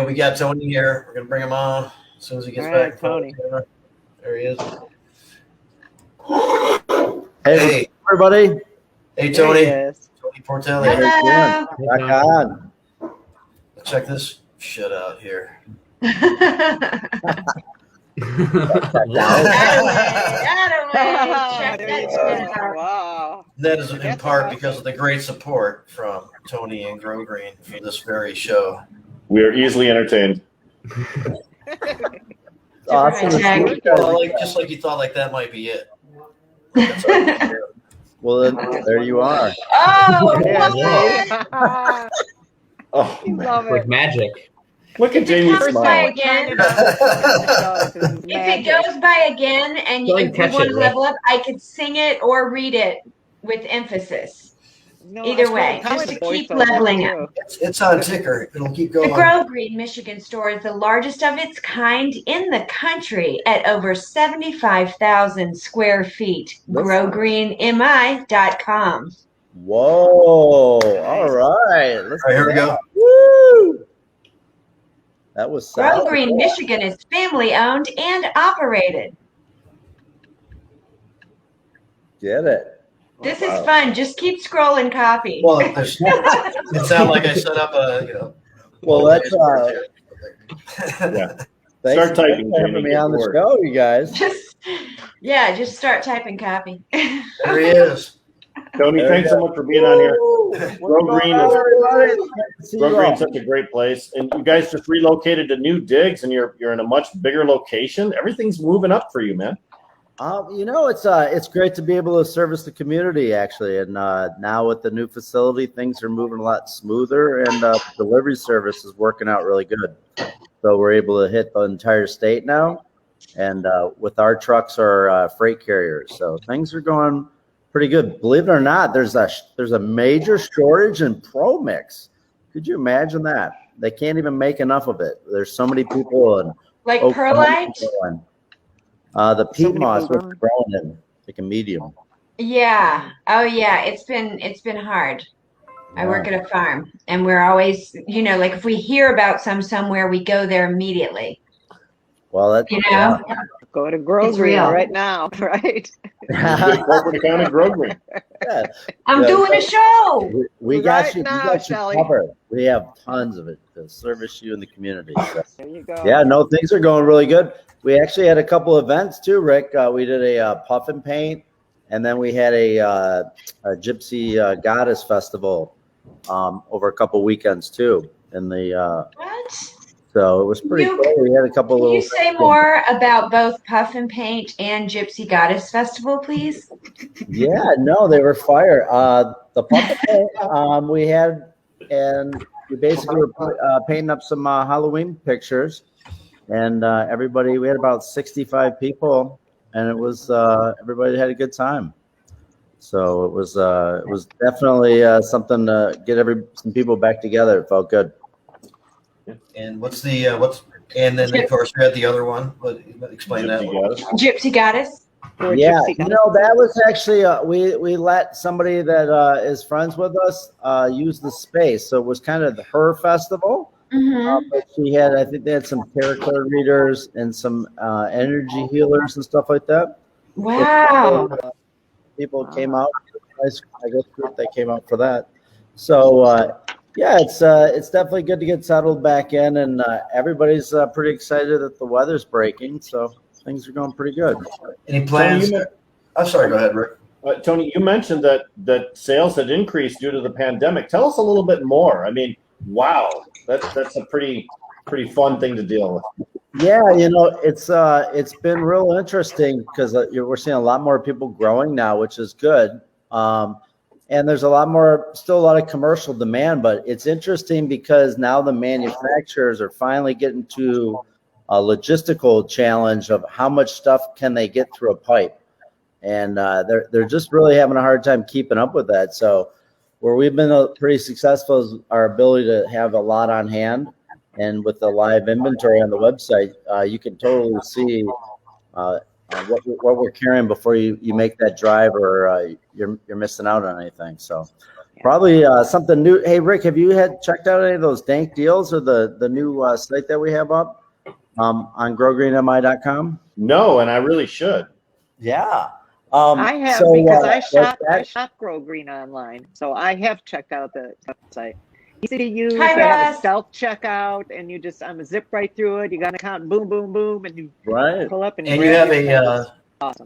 we got Tony here. We're gonna bring him on as soon as he gets back. Tony. There he is. Hey, everybody. Hey, Tony. Yes. Tony Portelli. Hello. Back on. Check this shit out here. Wow. That is in part because of the great support from Tony and Grow Green for this very show. We are easily entertained. Awesome. Well, just like you thought, like that might be it. That's all you can do. Well, then, there you are. Oh, Yeah. Oh, You man. love like it. magic. Look at Jamie First smile. again. If If it goes by again and Don't if you catch want it, to level up, I could sing it or read it with emphasis. No, Either I way, saw just to Colin's keep voice on leveling there, up. too. It's on ticker. It'll keep The going. Grow Green Michigan store is the largest of its kind in the country at over 75,000 square feet. GrowGreenMI.com. Whoa. All right. Let's All right, here we go. Woo. That was Grow solid. Green Michigan is family owned and operated. Get it. This is fun. Just keep scrolling copy. Well, it sounded like I set up a, Well, let's Yeah. thanks Start typing, for having Jamie. me on the Good work. show, you guys. Just start typing copy. There he is. Tony, There thanks you so much for being on here. Grow Green is Grow such a great place, and you guys just relocated to new digs, and you're in a much bigger location. Everything's moving up for you, man. It's great to be able to service the community actually, and now with the new facility, things are moving a lot smoother, and delivery service is working out really good. So we're able to hit the entire state now, and with our trucks are freight carriers, so things are going pretty good. Believe it or not, there's a major shortage in Pro Mix. Could you imagine that? They can't even make enough of it. There's so many people and Like perlite? The peat many moss people was growing in like a medium. Yeah. Oh yeah. It's been hard. I work at a farm and we're always, like if we hear about somewhere, we go there immediately. Well, that's Go to Grow It's Green real. right now, right? Good corporate account and Grow Green. yeah. I'm Yeah. doing a show. We got Right you. now, We got you Shelly. covered. We have tons of it to service you in the community. So. There you go. Yeah, no, things are going really good. We actually had a couple events too, Rick. We did a puff and paint, and then we had a Gypsy Goddess Festival over a couple weekends too. In the What? so it was pretty You- cool. We had a couple Can little. you say more about both Puff and Paint and Gypsy Goddess Festival, please? Yeah, no, they were fire. The puff and paint we had, and we basically were painting up some Halloween pictures. And everybody, we had about 65 people, and it was everybody had a good time. So it was definitely something to get some people back together. It felt good. And and then of course we had the other one. But explain that one. Gypsy Goddess? Or Yeah, Gypsy that was actually we let somebody that is friends with us use the space, so it was kind of her festival. Mm-hmm. But she had, I think they had some tarot card readers and some energy healers and stuff like that. Wow. People came out. I guess group that came out for that. So yeah, it's definitely good to get settled back in, and everybody's pretty excited that the weather's breaking. So things are going pretty good. Any plans? I'm sorry. Go ahead, Rick. Tony, you mentioned that sales had increased due to the pandemic. Tell us a little bit more. I mean, wow, that's a pretty fun thing to deal with. Yeah, it's been real interesting because we're seeing a lot more people growing now, which is good. And there's still a lot of commercial demand, but it's interesting because now the manufacturers are finally getting to a logistical challenge of how much stuff can they get through a pipe. And they're just really having a hard time keeping up with that. So where we've been pretty successful is our ability to have a lot on hand. And with the live inventory on the website, you can totally see what we're carrying before you make that drive, or you're missing out on anything. So Probably something new. Hey, Rick, have you checked out any of those dank deals or the new site that we have up on growgreenmi.com? No, and I really should. Yeah. I have so, because I that- shop Grow Green online, so I have checked out the website. Easy to use. Hi, They have Russ. a self checkout, and you just zip right through it. You got an account, boom, boom, boom, and you Right. pull up and And grab you have your stuff.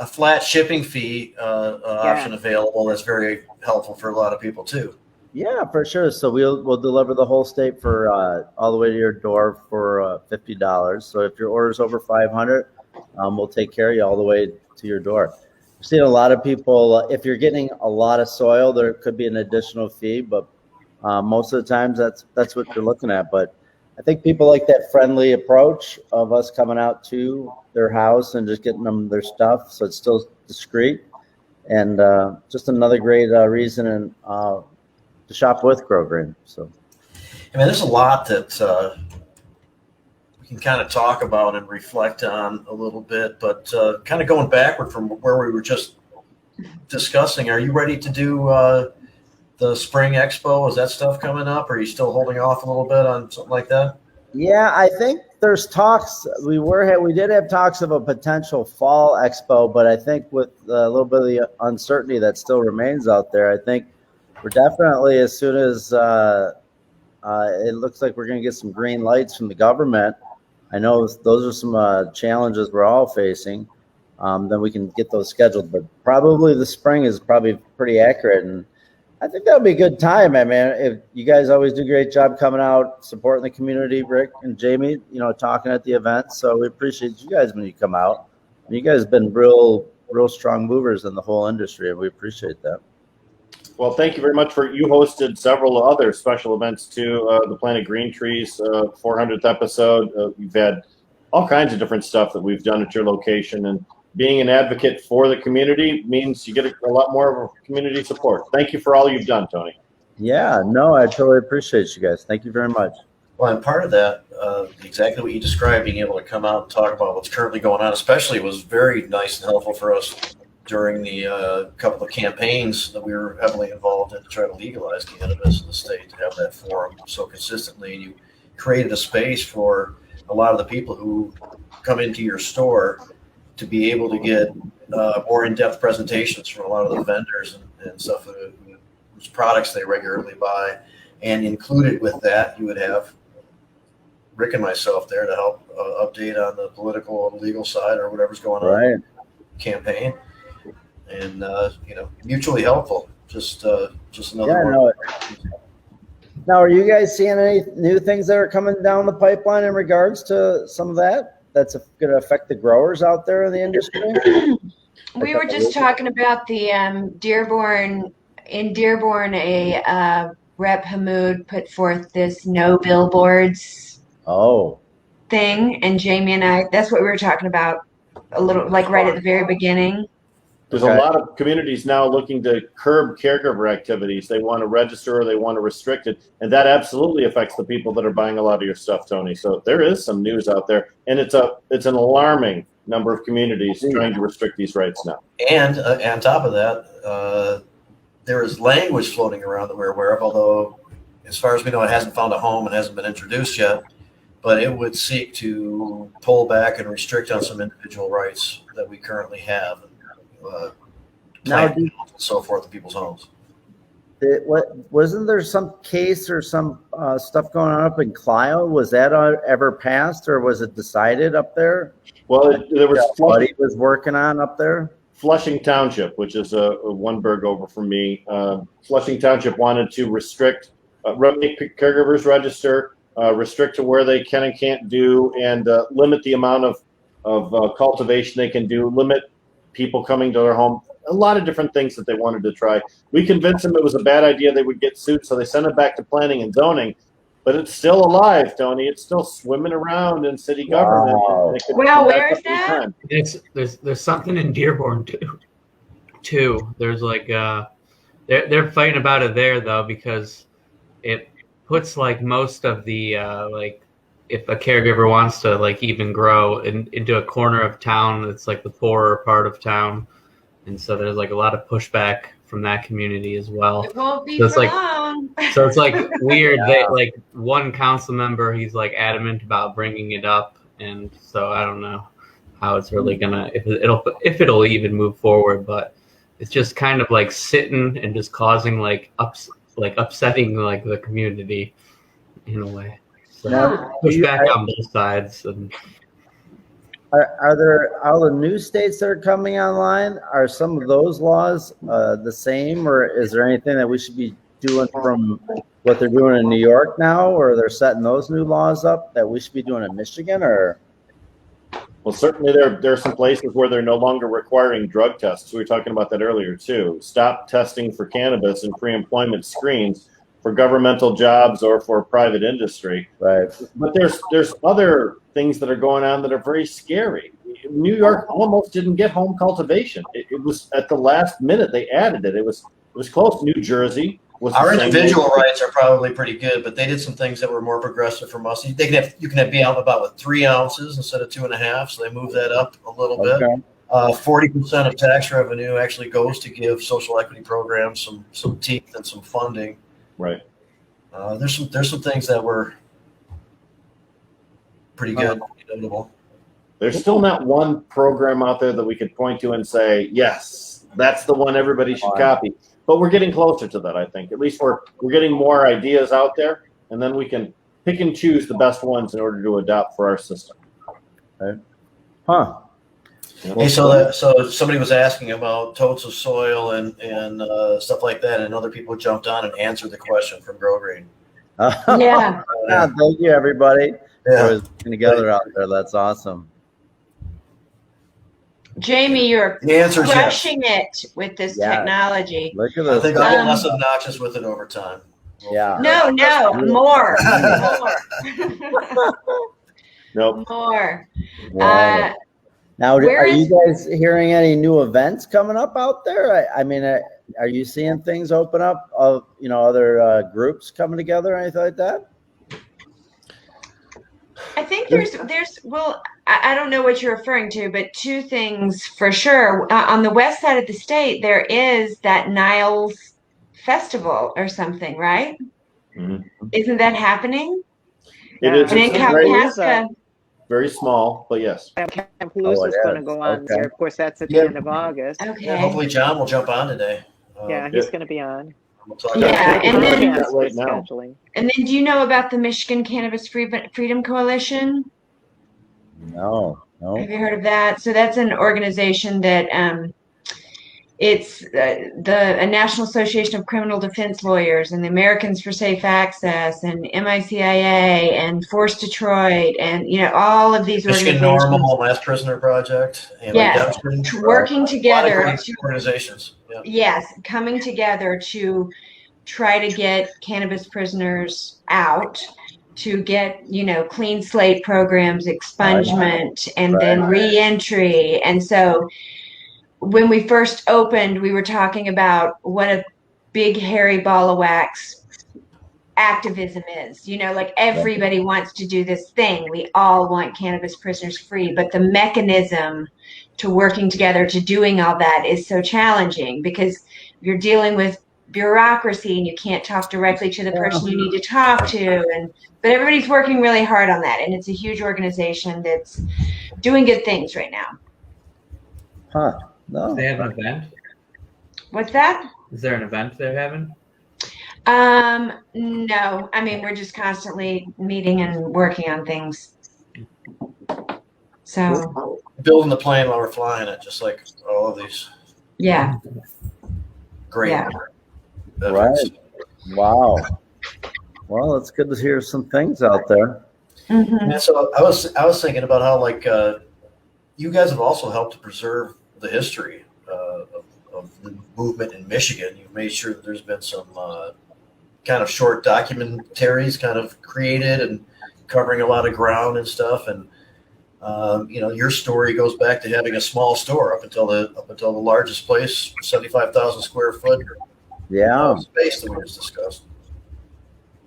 a flat shipping fee option available. That's very helpful for a lot of people too. Yeah, for sure. So we'll deliver the whole state for all the way to your door for $50. So if your order's over 500, we'll take care of you all the way to your door. I've seen a lot of people. If you're getting a lot of soil, there could be an additional fee, but most of the times that's what you're looking at. But I think people like that friendly approach of us coming out to their house and just getting them their stuff, so it's still discreet, and just another great reason to shop with Grow Green. So, I mean, there's a lot that we can kind of talk about and reflect on a little bit, but kind of going backward from where we were just discussing, are you ready to do the spring expo? Is that stuff coming up? Or are you still holding off a little bit on something like that? yeah, I think there's talks. We did have talks of a potential fall expo, but I think with a little bit of the uncertainty that still remains out there, I think we're definitely, as soon as it looks like we're going to get some green lights from the government, I know those are some challenges we're all facing, then we can get those scheduled. But probably the spring is probably pretty accurate, and I think that'll be a good time. I mean, if you guys always do a great job coming out, supporting the community, Rick and Jamie, talking at the event. So we appreciate you guys when you come out. And you guys have been real strong movers in the whole industry, and we appreciate that. Well, thank you very much you hosted several other special events too. The Planet Green Trees 400th episode. We've had all kinds of different stuff that we've done at your location, and being an advocate for the community means you get a lot more of community support. Thank you for all you've done, Tony. Yeah, no, I totally appreciate you guys. Thank you very much. Well, and part of that, exactly what you described, being able to come out and talk about what's currently going on, especially was very nice and helpful for us during the couple of campaigns that we were heavily involved in to try to legalize cannabis in the state, to have that forum so consistently. And you created a space for a lot of the people who come into your store to be able to get more in-depth presentations from a lot of the vendors and stuff whose products they regularly buy. And included with that, you would have Rick and myself there to help update on the political and legal side or whatever's going on in the campaign. And mutually helpful. Just another. Now, are you guys seeing any new things that are coming down the pipeline in regards to some of that? That's going to affect the growers out there in the industry? We were just talking about the Dearborn. In Dearborn, a Rep Hamoud put forth this no billboards thing, and Jamie and I, that's what we were talking about a little, like right at the very beginning. There's a lot of communities now looking to curb caregiver activities. They want to register or they want to restrict it. And that absolutely affects the people that are buying a lot of your stuff, Tony. So there is some news out there. And it's an alarming number of communities trying to restrict these rights now. And on top of that, there is language floating around that we're aware of, although as far as we know, it hasn't found a home and hasn't been introduced yet. But it would seek to pull back and restrict on some individual rights that we currently have. And so forth in people's homes. Wasn't there some case or some stuff going on up in Clio? Was that ever passed, or was it decided up there? Well, there was Buddy was working on up there. Flushing Township, which is a one burg over from me. Flushing Township wanted to restrict, make caregivers register, restrict to where they can and can't do, and limit the amount of cultivation they can do, limit people coming to their home, a lot of different things that they wanted to try. We convinced them it was a bad idea, they would get sued, so they sent it back to planning and zoning. But it's still alive, Tony. It's still swimming around in city government. Wow. Well, where is that? There's something in Dearborn too. There's like they're fighting about it there though, because it puts like most of the like, if a caregiver wants to like even grow into a corner of town that's like the poorer part of town, and so there's like a lot of pushback from that community as well. It won't be So it's for like long. So it's like weird. They like one council member, he's like adamant about bringing it up, and so I don't know how it's really gonna if it'll even move forward. But it's just kind of like sitting and just causing upsetting like the community in a way. So push back on both sides. And Are there all the new states that are coming online? Are some of those laws the same, or is there anything that we should be doing from what they're doing in New York now, or they're setting those new laws up that we should be doing in Michigan? Or Well, certainly there are some places where they're no longer requiring drug tests. We were talking about that earlier too. Stop testing for cannabis and pre-employment screens for governmental jobs or for private industry. right? But there's other things that are going on that are very scary. New York almost didn't get home cultivation. It was at the last minute they added it. It was close. New Jersey was Our the same individual way. rights are probably pretty good, but they did some things that were more progressive from us. You can be out and about with 3 ounces instead of 2.5, so they moved that up a little bit. Okay. 40% of tax revenue actually goes to give social equity programs some teeth and some funding. Right. There's some things that were pretty good, pretty notable. There's still not one program out there that we could point to and say, yes, that's the one everybody should copy. But we're getting closer to that, I think. At least we're getting more ideas out there, and then we can pick and choose the best ones in order to adopt for our system. Okay. Huh. Hey, so somebody was asking about totes of soil and stuff like that, and other people jumped on and answered the question from Grow Green. Yeah. Yeah, thank you, everybody. Yeah. For working together out there. That's awesome. Jamie, you're The answer is yes. crushing it with this Yeah. technology. Look at I this. think I'll get less obnoxious with it over time. Yeah. No, more. Nope. More. Wow. Now, where are is- you guys hearing any new events coming up out there? I mean, are you seeing things open up of, other groups coming together or anything like that? I think there's well, I don't know what you're referring to, but 2 things for sure. On the west side of the state, there is that Niles Festival or something, right? Mhm. Isn't that happening? It is. And in It's very, Kalkaska, very small, but yes. Campaloosa is going to is. go on Okay. there. Of course, that's at the Yeah. end of August. okay. Yeah, hopefully John will jump on today. Yeah, he's going to be on. We'll talk Yeah, about it. and then- Yes, Right for now. scheduling. And then do you know about the Michigan Cannabis Freedom Coalition? No. Have you heard of that? So that's an organization that it's a National Association of Criminal Defense Lawyers and the Americans for Safe Access and MICIA and Force Detroit and all of these Michigan organizations. Normal, Last Prisoner Project, and Yes. Redemption. Working A lot of together great to organizations. Yeah. Yes, coming together to try to get cannabis prisoners out, to get, clean slate programs, expungement, and then reentry. And so when we first opened, we were talking about what a big hairy ball of wax activism is. Like everybody wants to do this thing. We all want cannabis prisoners free, but the mechanism to working together to doing all that is so challenging because you're dealing with bureaucracy and you can't talk directly to the person you need to talk to. But everybody's working really hard on that, and it's a huge organization that's doing good things right now. Huh. No. they have an event. What's that? Is there an event they're having? No. I mean, we're just constantly meeting and working on things. So, Building the plane while we're flying it, just like all of these yeah. great Yeah. events. Right. Wow. Well, it's good to hear some things out there. Mhm. And so I was thinking about how you guys have also helped to preserve the history of the movement in Michigan. You've made sure that there's been some kind of short documentaries kind of created and covering a lot of ground and stuff. And your story goes back to having a small store up until the largest place, 75,000 square foot space that we just discussed.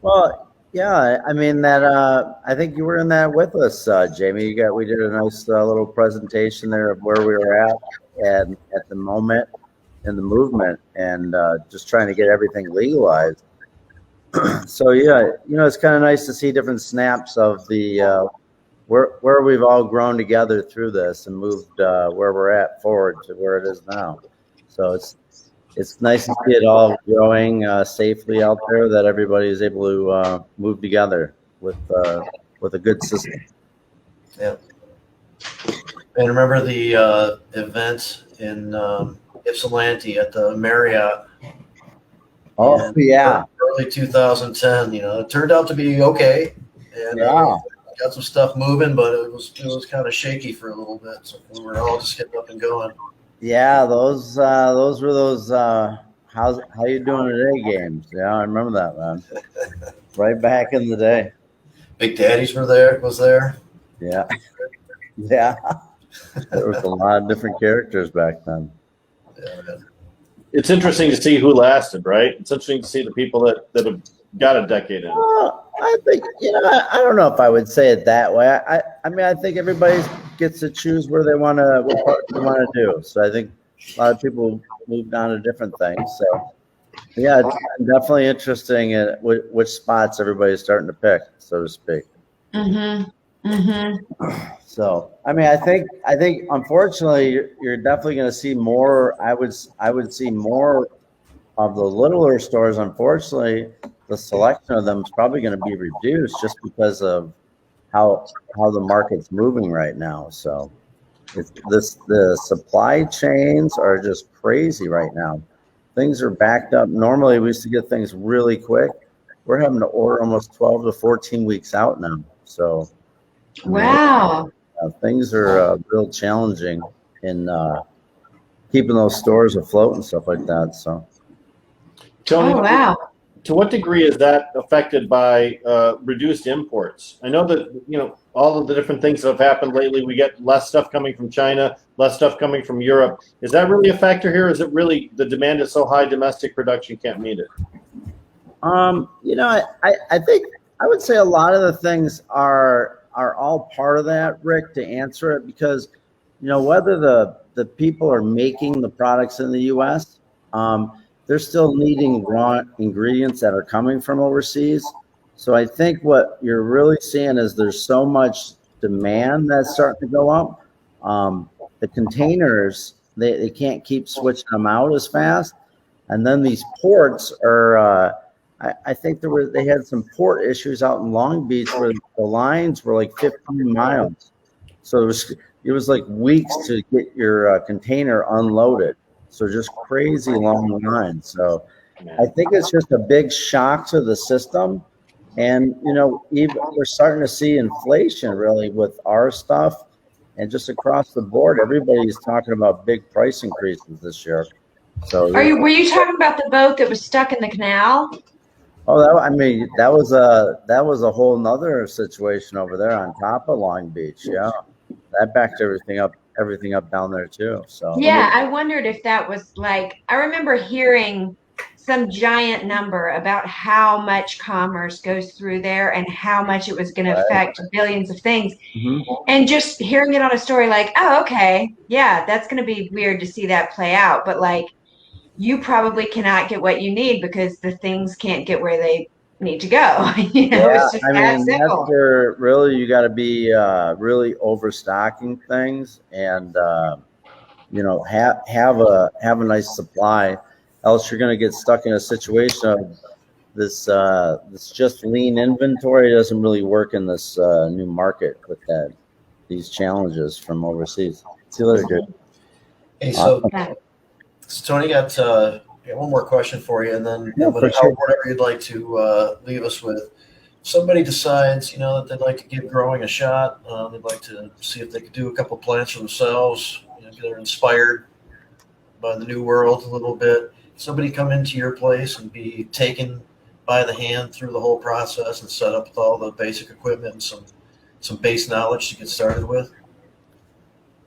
Well, yeah, I mean I think you were in that with us, Jamie. We did a nice little presentation there of where we were at and at the moment in the movement, and just trying to get everything legalized. So yeah, it's kind of nice to see different snaps of the where we've all grown together through this and moved where we're at forward to where it is now. So it's nice to see it all growing safely out there, that everybody is able to move together with a good system. Yeah. And remember the event in Ypsilanti at the Marriott. Oh, yeah. Early 2010, it turned out to be okay. And got some stuff moving, but it was kind of shaky for a little bit. So we were all just getting up and going. Yeah, those were those how you doing today games. Yeah, I remember that, man. Right back in the day. Big Daddies was there. Yeah. Yeah. There was a lot of different characters back then. Yeah, man. It's interesting to see who lasted, right? It's interesting to see the people that have got a decade in. I think, I don't know if I would say it that way. I mean, I think everybody gets to choose what part they want to do. So I think a lot of people moved on to different things. So yeah, it's definitely interesting at which spots everybody's starting to pick, so to speak. Mm-hmm. Mm-hmm. So, I mean, I think unfortunately you're definitely going to see more. I would see more of the littler stores. Unfortunately, the selection of them is probably going to be reduced just because of how the market's moving right now. So, the supply chains are just crazy right now. Things are backed up. Normally, we used to get things really quick. We're having to order almost 12 to 14 weeks out now. So, Wow. Things are real challenging in keeping those stores afloat and stuff like that. So, Tony, wow. To what degree is that affected by reduced imports? I know that, all of the different things that have happened lately, we get less stuff coming from China, less stuff coming from Europe. Is that really a factor here? Is it really the demand is so high, domestic production can't meet it? I think I would say a lot of the things are all part of that, Rick, to answer it, because, whether the people are making the products in the U.S., they're still needing raw ingredients that are coming from overseas. So I think what you're really seeing is there's so much demand that's starting to go up. The containers, they can't keep switching them out as fast. And then these ports are, I think they had some port issues out in Long Beach where the lines were like 15 miles. So it was like weeks to get your container unloaded. So just crazy long lines. So I think it's just a big shock to the system. And, even we're starting to see inflation really with our stuff, and just across the board, everybody's talking about big price increases this year. So Were you talking about the boat that was stuck in the canal? Oh, that was a whole nother situation over there on top of Long Beach. Yeah, that backed everything up down there too. So Yeah, I wondered if that was I remember hearing some giant number about how much commerce goes through there and how much it was going to affect billions of things. Mm-hmm. And just hearing it on a story oh, okay, yeah, that's going to be weird to see that play out. But you probably cannot get what you need because the things can't get where they need to go. It's just that simple. That's where really you got to be really overstocking things and have a nice supply. Else you're going to get stuck in a situation of this just lean inventory doesn't really work in this new market with these challenges from overseas. See you later, dude. Hey, so Tony got one more question for you, and then whatever you'd like to leave us with. Somebody decides, that they'd like to give growing a shot. They'd like to see if they could do a couple plants for themselves. They're inspired by the new world a little bit. Somebody come into your place and be taken by the hand through the whole process and set up with all the basic equipment and some base knowledge to get started with?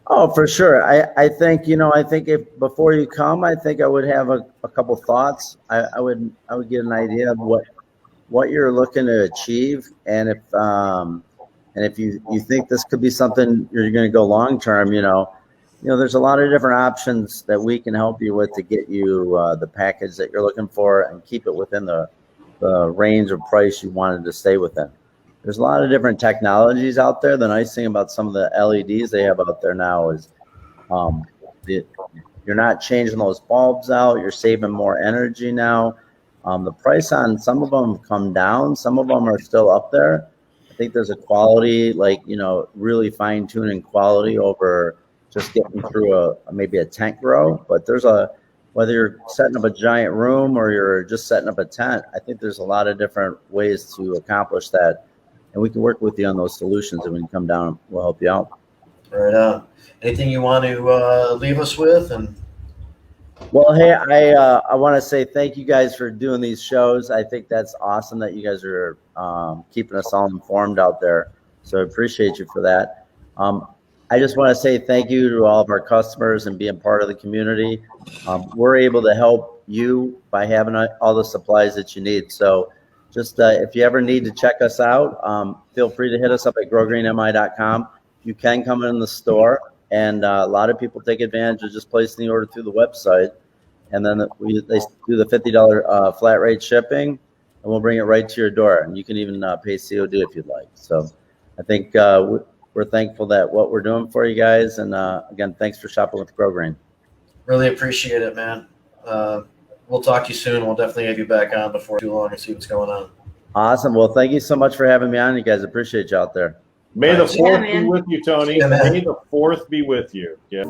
Oh, for sure. I think if before you come, I think I would have a couple thoughts. I would get an idea of what you're looking to achieve, and if you think this could be something you're going to go long term, there's a lot of different options that we can help you with to get you the package that you're looking for and keep it within the the range of price you wanted to stay within. There's a lot of different technologies out there. The nice thing about some of the LEDs they have out there now is you're not changing those bulbs out. You're saving more energy now. The price on some of them come down. Some of them are still up there. I think there's a quality, like, you know, really fine tuning quality over just getting through maybe a tent grow. But there's whether you're setting up a giant room or you're just setting up a tent, I think there's a lot of different ways to accomplish that. And we can work with you on those solutions. And when you come down, we'll help you out. Right on. Anything you want to leave us with? And well, hey, I want to say thank you guys for doing these shows. I think that's awesome that you guys are keeping us all informed out there. So I appreciate you for that. I just want to say thank you to all of our customers and being part of the community. We're able to help you by having all the supplies that you need. So just if you ever need to check us out, feel free to hit us up at growgreenmi.com. You can come in the store, and a lot of people take advantage of just placing the order through the website. And then they do the $50 flat rate shipping, and we'll bring it right to your door. And you can even pay COD if you'd like. So I think we're thankful that what we're doing for you guys. And again, thanks for shopping with Grow Green. Really appreciate it, man. We'll talk to you soon. We'll definitely have you back on before too long and see what's going on. Awesome. Well, thank you so much for having me on. You guys, appreciate you out there. May the 4th be with you, Tony. Yeah, May the 4th be with you. Yeah.